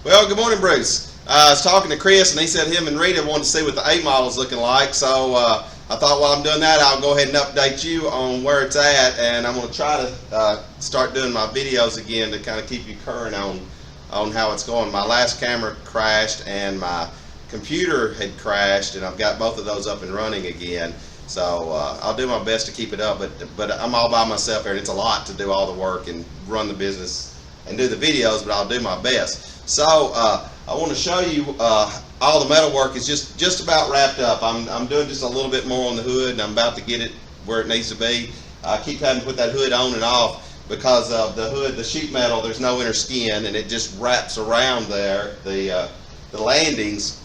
Well, good morning, Bruce. I was talking to Chris, and he said him and Rita wanted to see what the A model is looking like. So I thought while I'm doing that, I'll go ahead and update you on where it's at, and I'm going to try to start doing my videos again to kind of keep you current on how it's going. My last camera crashed, and my computer had crashed, and I've got both of those up and running again. So I'll do my best to keep it up, but I'm all by myself here, and it's a lot to do all the work and run the business and do the videos, but I'll do my best. So I want to show you all the metal work is just about wrapped up. I'm doing just a little bit more on the hood, and I'm about to get it where it needs to be. I keep having to put that hood on and off because of the hood, the sheet metal, there's no inner skin, and it just wraps around there, the landings,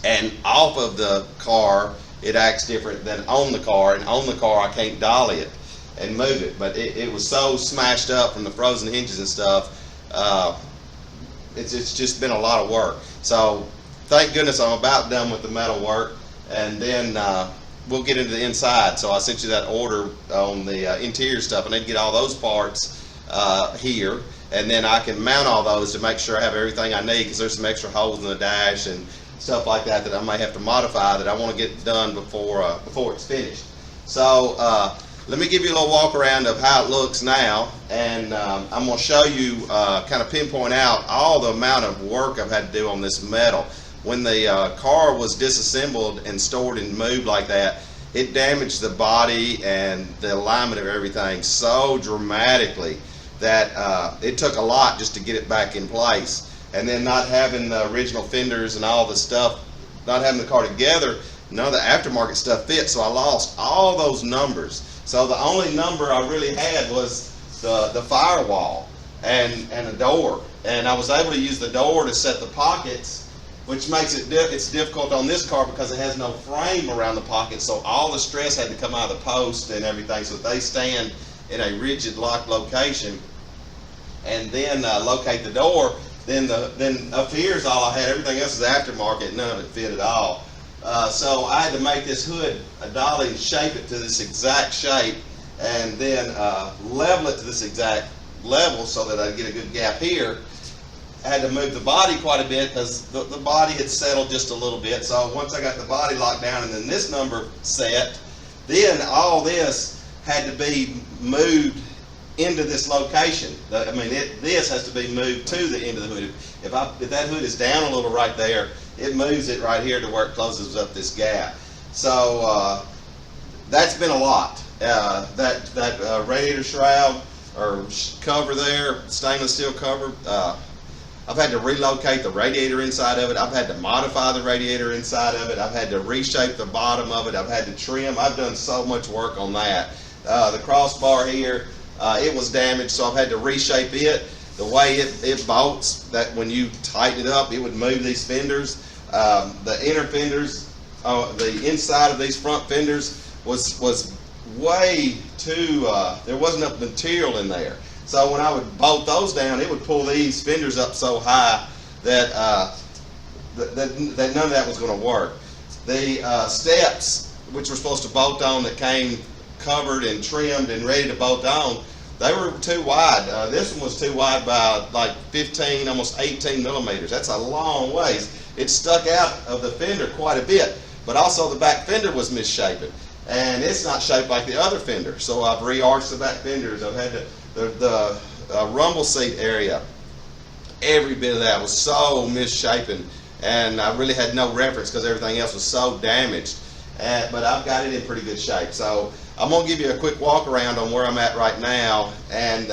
and off of the car it acts different than on the car, and on the car I can't dolly it and move it, but it was so smashed up from the frozen hinges and stuff. It's just been a lot of work. So thank goodness I'm about done with the metal work, and then we'll get into the inside. So I sent you that order on the interior stuff. I need to get all those parts here, and then I can mount all those to make sure I have everything I need, because there's some extra holes in the dash and stuff like that that I may have to modify that I want to get done before it's finished. So let me give you a little walk around of how it looks now, and I'm going to show you, kind of pinpoint out all the amount of work I've had to do on this metal. When the car was disassembled and stored and moved like that, it damaged the body and the alignment of everything so dramatically that it took a lot just to get it back in place. And then not having the original fenders and all the stuff, not having the car together, none of the aftermarket stuff fit, so I lost all those numbers. So the only number I really had was the firewall and a door, and I was able to use the door to set the pockets, which makes it's difficult on this car because it has no frame around the pocket, so all the stress had to come out of the post and everything, so they stand in a rigid lock location. And then locate the door. Then up here is all I had. Everything else is aftermarket. None of it fit at all. So I had to make this hood a dolly and shape it to this exact shape, and then level it to this exact level so that I'd get a good gap here. I had to move the body quite a bit because the body had settled just a little bit. So once I got the body locked down and then this number set, then all this had to be moved into this location. I mean, this has to be moved to the end of the hood. If that hood is down a little right there, it moves it right here to where it closes up this gap. So that's been a lot. That radiator shroud or cover there, stainless steel cover, I've had to relocate the radiator inside of it. I've had to modify the radiator inside of it. I've had to reshape the bottom of it. I've had to trim. I've done so much work on that. The crossbar here, it was damaged, so I've had to reshape it. The way it bolts, that when you tighten it up, it would move these fenders. The inner fenders, the inside of these front fenders was way too, there wasn't enough material in there. So when I would bolt those down, it would pull these fenders up so high that, that none of that was going to work. The steps, which were supposed to bolt on, that came covered and trimmed and ready to bolt on, they were too wide. This one was too wide by like 15, almost 18 millimeters. That's a long ways. It stuck out of the fender quite a bit, but also the back fender was misshapen, and it's not shaped like the other fender. So I've re-arched the back fenders. I've had the rumble seat area, every bit of that was so misshapen, and I really had no reference because everything else was so damaged. But I've got it in pretty good shape. So I'm going to give you a quick walk around on where I'm at right now, and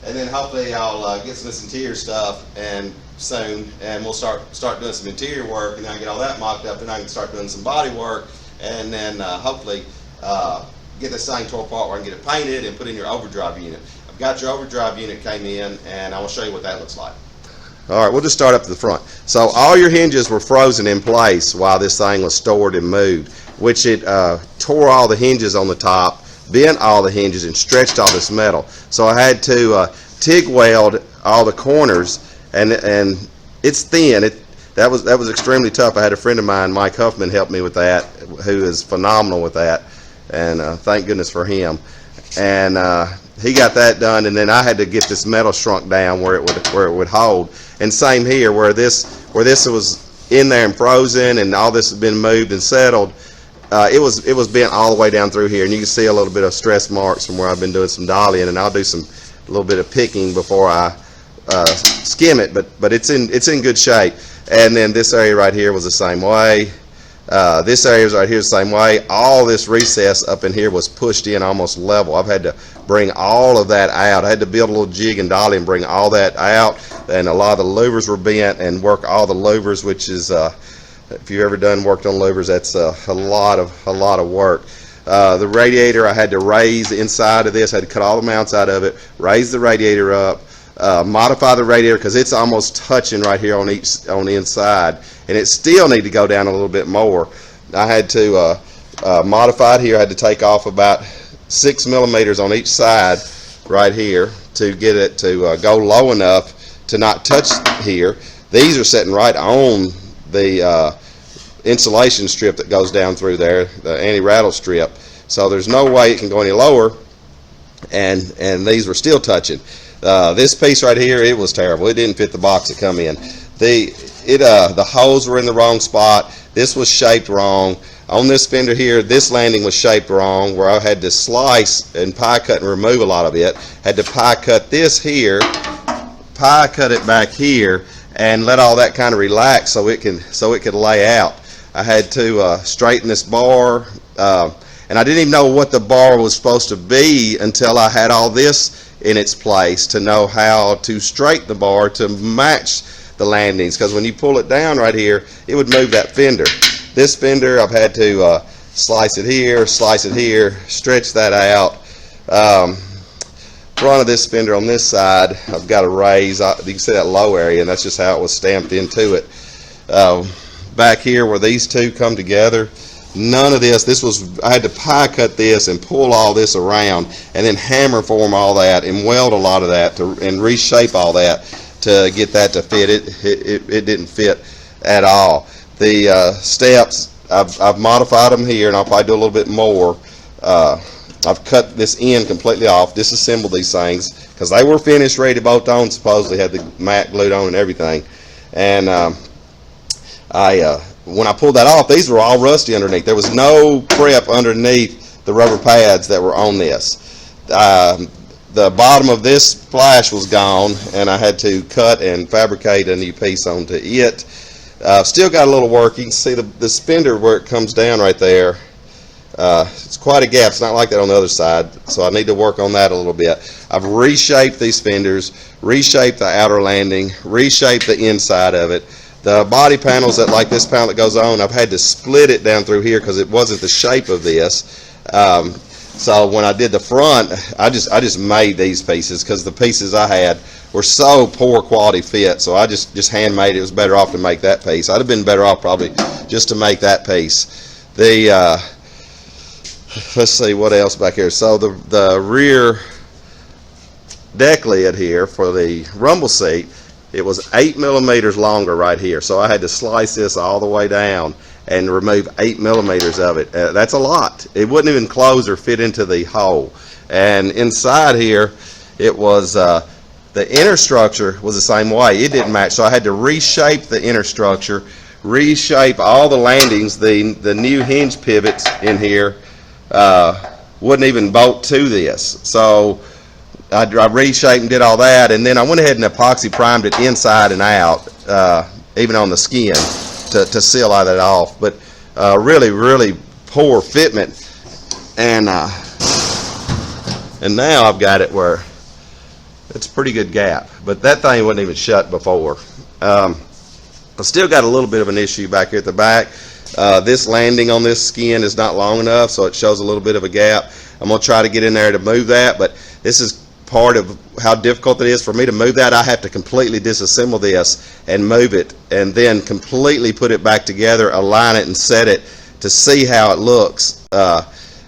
then hopefully I'll get some of this interior stuff soon, and we'll start doing some interior work, and then I get all that mocked up, and I can start doing some body work, and then hopefully get this thing tore apart where I can get it painted and put in your overdrive unit. I've got your overdrive unit came in, and I will show you what that looks like. All right, we'll just start up to the front. So all your hinges were frozen in place while this thing was stored and moved, which it tore all the hinges on the top, bent all the hinges, and stretched all this metal. So I had to TIG weld all the corners, and it's thin. That was extremely tough. I had a friend of mine, Mike Huffman, help me with that, who is phenomenal with that, and thank goodness for him. and he got that done, and then I had to get this metal shrunk down where it would hold. And same here, where this was in there and frozen, and all this has been moved and settled. It was bent all the way down through here, and you can see a little bit of stress marks from where I've been doing some dollying, and I'll do a little bit of picking before I skim it, but it's in good shape. And then this area right here was the same way. This area is right here the same way. All this recess up in here was pushed in almost level. I've had to bring all of that out. I had to build a little jig and dolly and bring all that out, and a lot of the louvers were bent, and work all the louvers, which is if you've ever worked on louvers, that's a lot of work. The radiator, I had to raise the inside of this. I had to cut all the mounts out of it, raise the radiator up, modify the radiator because it's almost touching right here on the inside, and it still need to go down a little bit more. I had to modify it here. I had to take off about 6 millimeters on each side right here to get it to go low enough to not touch here. These are sitting right on the insulation strip that goes down through there, the anti-rattle strip, so there's no way it can go any lower, and these were still touching. This piece right here, it was terrible. It didn't fit the box that come in. The holes were in the wrong spot. This was shaped wrong. On this fender here, this landing was shaped wrong, where I had to slice and pie cut and remove a lot of it. Had to pie cut this here, pie cut it back here, and let all that kind of relax so it could lay out. I had to straighten this bar, and I didn't even know what the bar was supposed to be until I had all this in its place to know how to straighten the bar to match the landings, because when you pull it down right here, it would move that fender. This fender, I've had to slice it here, stretch that out. Front of this fender on this side, I've got a raise. You can see that low area, and that's just how it was stamped into it. Back here where these two come together, none of this I had to pie cut this and pull all this around, and then hammer form all that and weld a lot of that and reshape all that to get that to fit. It didn't fit at all. The steps, I've modified them here, and I'll probably do a little bit more. I've cut this end completely off, disassembled these things, because they were finished, ready to bolt on, supposedly had the mat glued on and everything. And when I pulled that off, these were all rusty underneath. There was no prep underneath the rubber pads that were on this. The bottom of this splash was gone, and I had to cut and fabricate a new piece onto it. Still got a little work. You can see the fender where it comes down right there. It's quite a gap. It's not like that on the other side, so I need to work on that a little bit. I've reshaped these fenders, reshaped the outer landing, reshaped the inside of it. The body panels, like this panel that goes on, I've had to split it down through here because it wasn't the shape of this. So when I did the front, I just made these pieces because the pieces I had were so poor quality fit. So I just handmade it. It was better off to make that piece. I'd have been better off probably just to make that piece. Let's see what else back here. So the rear deck lid here for the rumble seat, it was 8 millimeters longer right here. So I had to slice this all the way down and remove 8 millimeters of it. That's a lot. It wouldn't even close or fit into the hole. And inside here, it was the inner structure was the same way. It didn't match, so I had to reshape the inner structure, reshape all the landings. The new hinge pivots in here wouldn't even bolt to this. So I reshaped and did all that, and then I went ahead and epoxy primed it inside and out, even on the skin, to seal all that off. But really, really poor fitment, and now I've got it where it's a pretty good gap. But that thing wasn't even shut before. I still got a little bit of an issue back here at the back. This landing on this skin is not long enough, so it shows a little bit of a gap. I'm going to try to get in there to move that, but this is part of how difficult it is for me to move that. I have to completely disassemble this and move it, and then completely put it back together, align it and set it to see how it looks.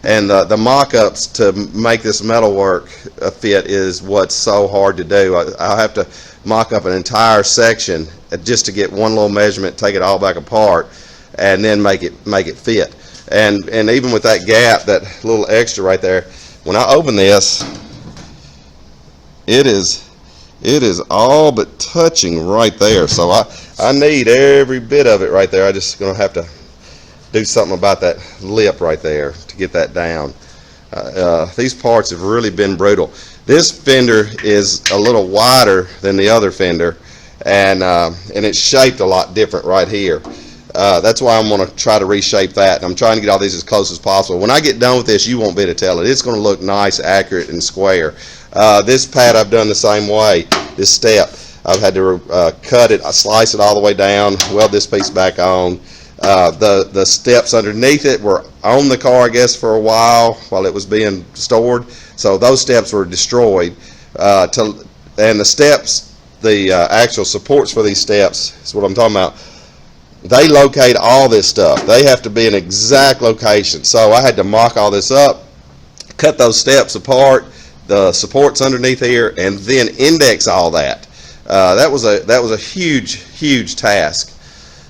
And the mock-ups to make this metal work fit is what's so hard to do. I'll have to mock up an entire section just to get one little measurement, take it all back apart, and then make it fit. And even with that gap, that little extra right there, when I open this, it is all but touching right there. So I need every bit of it right there. I just gonna have to do something about that lip right there to get that down. These parts have really been brutal. This fender is a little wider than the other fender, and it's shaped a lot different right here. That's why I'm going to try to reshape that. I'm trying to get all these as close as possible. When I get done with this, you won't be able to tell it. It's going to look nice, accurate, and square. This pad I've done the same way. This step, I've had to cut it, I slice it all the way down, weld this piece back on. The steps underneath it were on the car, I guess, for a while it was being stored. So those steps were destroyed. And the steps, the actual supports for these steps is what I'm talking about. They locate all this stuff. They have to be in exact location. So I had to mock all this up, cut those steps apart, the supports underneath here, and then index all that. That was a huge task.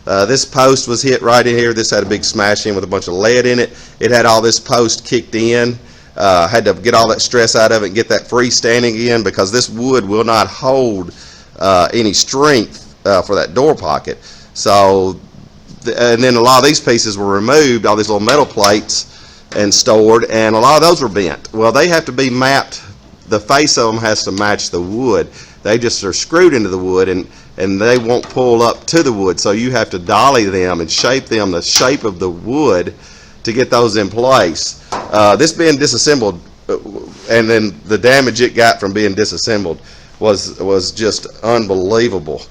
This post was hit right in here. This had a big smash in with a bunch of lead in it. It had all this post kicked in. Had to get all that stress out of it and get that freestanding again, because this wood will not hold any strength for that door pocket. So, and then a lot of these pieces were removed, all these little metal plates, and stored, and a lot of those were bent. Well, they have to be mapped. The face of them has to match the wood. They just are screwed into the wood, and they won't pull up to the wood. So you have to dolly them and shape them the shape of the wood to get those in place. This being disassembled, and then the damage it got from being disassembled was just unbelievable.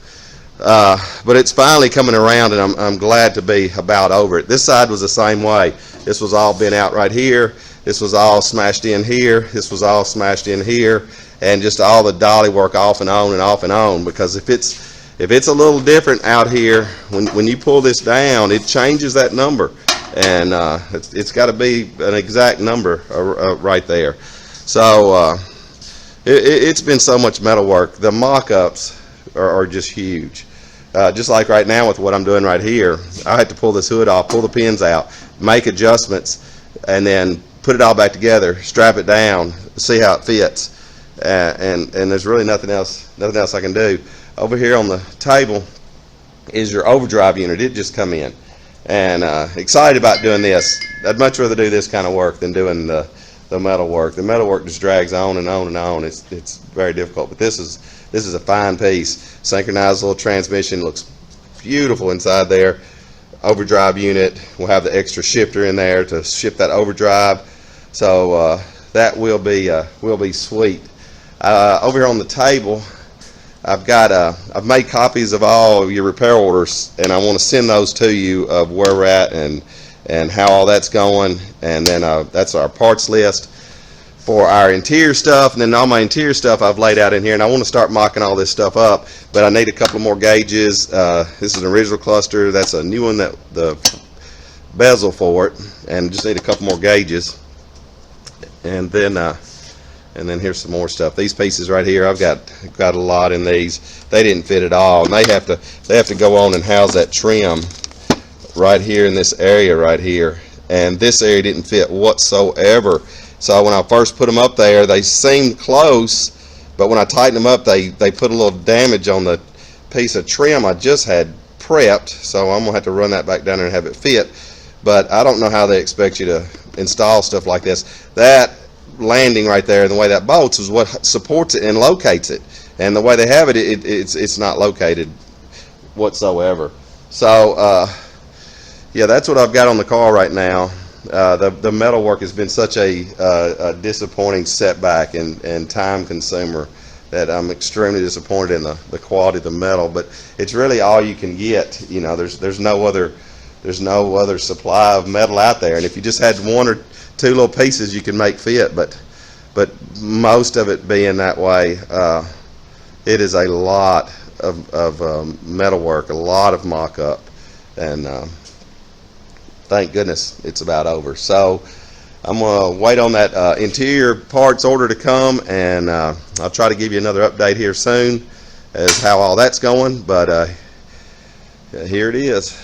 But it's finally coming around, and I'm glad to be about over it. This side was the same way. This was all bent out right here. This was all smashed in here. This was all smashed in here, and just all the dolly work off and on and off and on. Because if it's a little different out here, when you pull this down, it changes that number, and it's got to be an exact number right there. So it's been so much metal work. The mock-ups are just huge. Just like right now with what I'm doing right here, I had to pull this hood off, pull the pins out, make adjustments, and then put it all back together, strap it down, see how it fits, and there's really nothing else I can do. Over here on the table is your overdrive unit. It just come in, and excited about doing this. I'd much rather do this kind of work than doing the metal work. The metal work just drags on and on and on. It's very difficult, but this is a fine piece. Synchronized little transmission, looks beautiful inside there. Overdrive unit, we'll have the extra shifter in there to shift that overdrive. So that will be sweet. Over here on the table, I've made copies of all your repair orders, and I want to send those to you of where we're at and how all that's going. And then that's our parts list for our interior stuff, and then all my interior stuff I've laid out in here, and I want to start mocking all this stuff up, but I need a couple more gauges. This is an original cluster. That's a new one, that the bezel for it, and just need a couple more gauges. And then here's some more stuff. These pieces right here, I've got a lot in these. They didn't fit at all, and they have to go on and house that trim right here in this area right here, and this area didn't fit whatsoever. So when I first put them up there, they seemed close, but when I tightened them up, they put a little damage on the piece of trim I just had prepped. So I'm gonna have to run that back down there and have it fit. But I don't know how they expect you to install stuff like this. That landing right there, the way that bolts, is what supports it and locates it. And the way they have it, it's not located whatsoever. So yeah, that's what I've got on the car right now. The metal work has been such a disappointing setback and time consumer that I'm extremely disappointed in the quality of the metal. But it's really all you can get. You know, there's no other supply of metal out there. And if you just had one or two little pieces, you can make fit. But most of it being that way, it is a lot of metal work, a lot of mock-up, and thank goodness it's about over. So I'm going to wait on that interior parts order to come, and I'll try to give you another update here soon as how all that's going. But here it is.